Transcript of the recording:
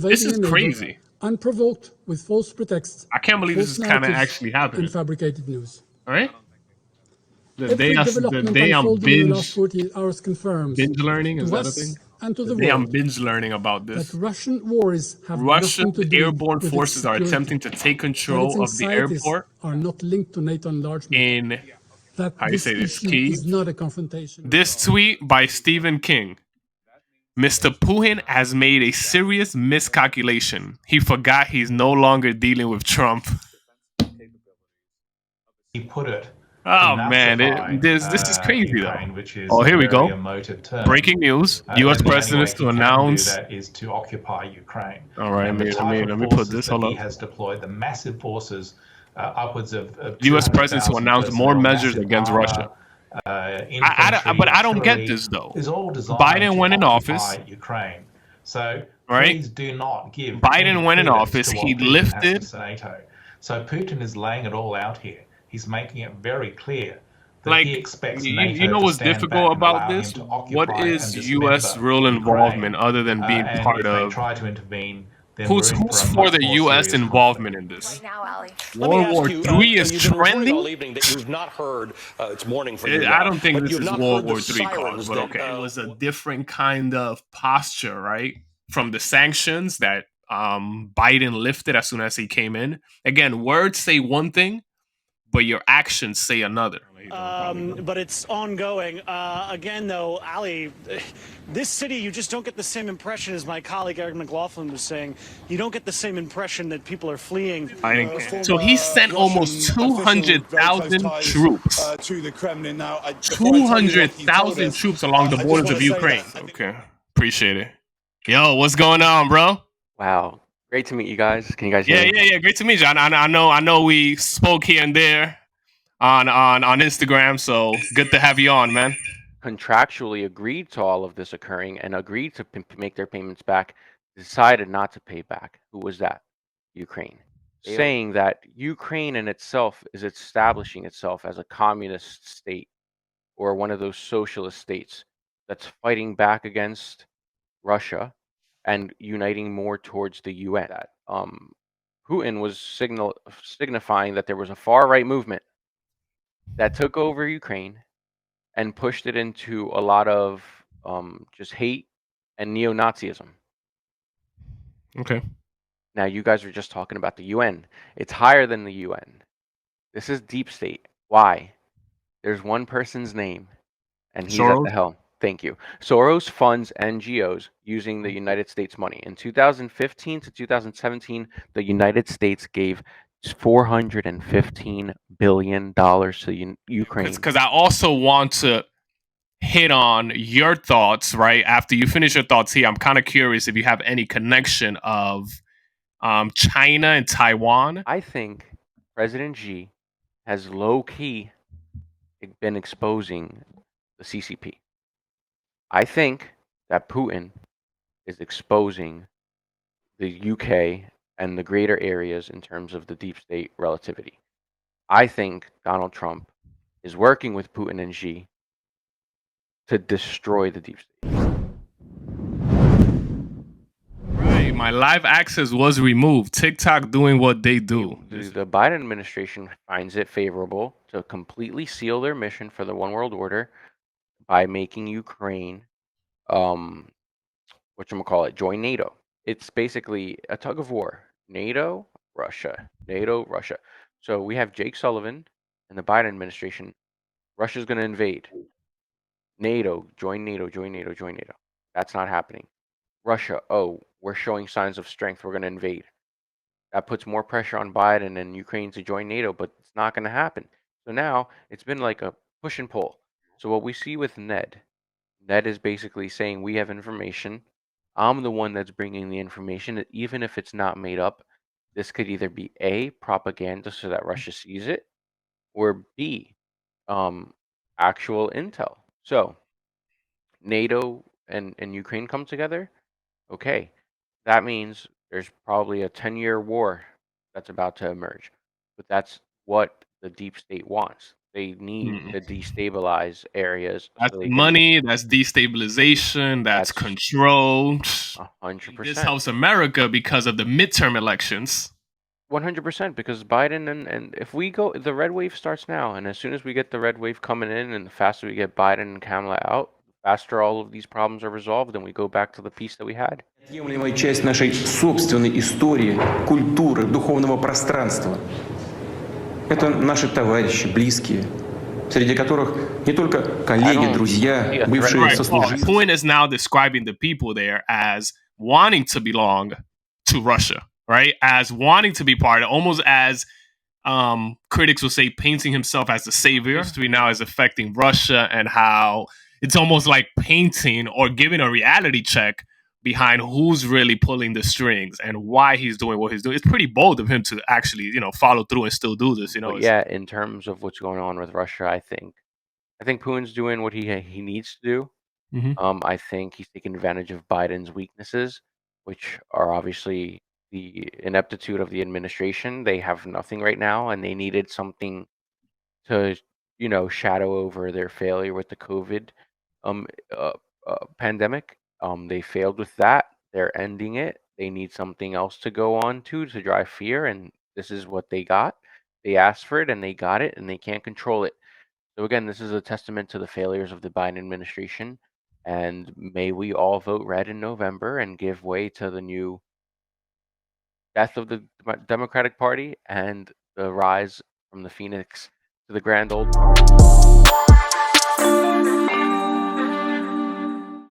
invading is a neighbor crazy. unprovoked with false pretexts, I can't believe this false is kind of narratives, actually happening. and fabricated news. All right. Every The development day I'm unfolding in the last 48 hours confirms learning, to is that a us thing? and to The the day I'm world binge learning about that this. Russian wars have Russian nothing to do airborne with its forces are security, attempting to take that its control of the anxieties airport are not linked to NATO enlargement, in, that how you this say this, issue Kyiv. is not a confrontation. This tweet by Stephen King. Mr. Putin has made a serious miscalculation. He forgot he's no longer dealing with Trump. He put it Oh to man, nacify this is crazy Ukraine, though. which is Oh, here a we very go. emotive term. Breaking news: U.S. That the only president way to he can do announce. that is to occupy Ukraine. All right, And the let type of me put forces this. that Hold he up. has deployed, the massive forces, upwards of U.S. president to 200,000 announce more personnel, measures massive against Russia. infantry, But I don't get artillery, this though. is all designed Biden to went in occupy office, Ukraine. So right? please do not give any Biden went in credence office. to what He Putin has to lifted. say NATO. So Putin is laying it all out here. He's making it very clear that Like, he expects you NATO know to what's stand difficult back and about allow him this? to What occupy is and U.S. dismember real involvement Ukraine. other than being And part if they of? try to intervene, then we're in Who's for a for much the more U.S. serious conflict. involvement in this? Right now, Ali. World War III is you've been reporting all trending. evening that you've not heard. It's morning for you. I don't think but this you've is not World heard the War III cause, sirens but that, okay, it was a different kind of posture, right? From the sanctions that Biden lifted as soon as he came in. Again, words say one thing, but your actions say another. But it's ongoing. Again, though, Ali, this city, you just don't get the same impression as my colleague Eric McLaughlin was saying. You don't get the same impression that people are fleeing. So he sent almost 200,000 troops. To the Kremlin now. 200,000 troops along the borders of Ukraine. Okay, appreciate it. Yo, what's going on, bro? Wow, great to meet you guys. Can you guys hear me? Yeah. Great to meet you. I know we spoke here and there on Instagram, so good to have you on, man. Contractually agreed to all of this occurring and agreed to make their payments back, decided not to pay back. Who was that? Ukraine. Saying that Ukraine in itself is establishing itself as a communist state or one of those socialist states that's fighting back against Russia and uniting more towards the UN. That Putin was signifying that there was a far-right movement that took over Ukraine and pushed it into a lot of just hate and neo-Nazism. Okay. Now, you guys were just talking about the UN. It's higher than the UN. This is deep state. Why? There's one person's name, and he's at the helm. Thank you. Soros funds NGOs using the United States money. In 2015 to 2017, the United States gave $415 billion to Ukraine. Because I also want to hit on your thoughts, right? After you finish your thoughts here, I'm kind of curious if you have any connection of China and Taiwan. I think President Xi has low-key been exposing the CCP. I think that Putin is exposing the UK and the greater areas in terms of the deep state relativity. I think Donald Trump is working with Putin and Xi to destroy the deep state. Right, my live access was removed. TikTok doing what they do. The Biden administration finds it favorable to completely seal their mission for the One World Order by making Ukraine, join NATO. It's basically a tug of war. NATO, Russia. So we have Jake Sullivan and the Biden administration. Russia's going to invade. NATO, join NATO. That's not happening. Russia, we're showing signs of strength. We're going to invade. That puts more pressure on Biden and Ukraine to join NATO, but it's not going to happen. So now it's been like a push and pull. So what we see with Ned is basically saying we have information. I'm the one that's bringing the information, even if it's not made up. This could either be A, propaganda so that Russia sees it, or B, actual intel. So NATO and Ukraine come together. Okay, that means there's probably a 10-year war that's about to emerge. But that's what the deep state wants. They need Mm. to destabilize areas That's so they can. money, that's destabilization, that's That's control. 100%. This helps America because of the midterm elections. 100%, because Biden and if we go, the red wave starts now, and as soon as we get the red wave coming in, and the faster we get Biden and Kamala out, the faster all of these problems are resolved, and we go back to the peace that we had. Неотъемлемая часть нашей собственной истории, культуры, духовного пространства. Это наши товарищи, близкие, среди которых не только коллеги, друзья, бывшие Right. сослуживцы. Putin is now describing the people there as wanting to belong to Russia, right? As wanting to be part of, almost as critics will say, painting himself as the savior. History now is affecting Russia, and how it's almost like painting or giving a reality check behind who's really pulling the strings and why he's doing what he's doing. It's pretty bold of him to actually, follow through and still do this. But yeah, in terms of what's going on with Russia, I think Putin's doing what he needs to do. Mhm. I think he's taking advantage of Biden's weaknesses, which are obviously the ineptitude of the administration. They have nothing right now, and they needed something to, shadow over their failure with the COVID pandemic. They failed with that. They're ending it. They need something else to go on to drive fear, and this is what they got. They asked for it, and they got it, and they can't control it. So again, this is a testament to the failures of the Biden administration, and may we all vote red in November and give way to the new death of the Democratic Party and the rise from the Phoenix to the grand old party.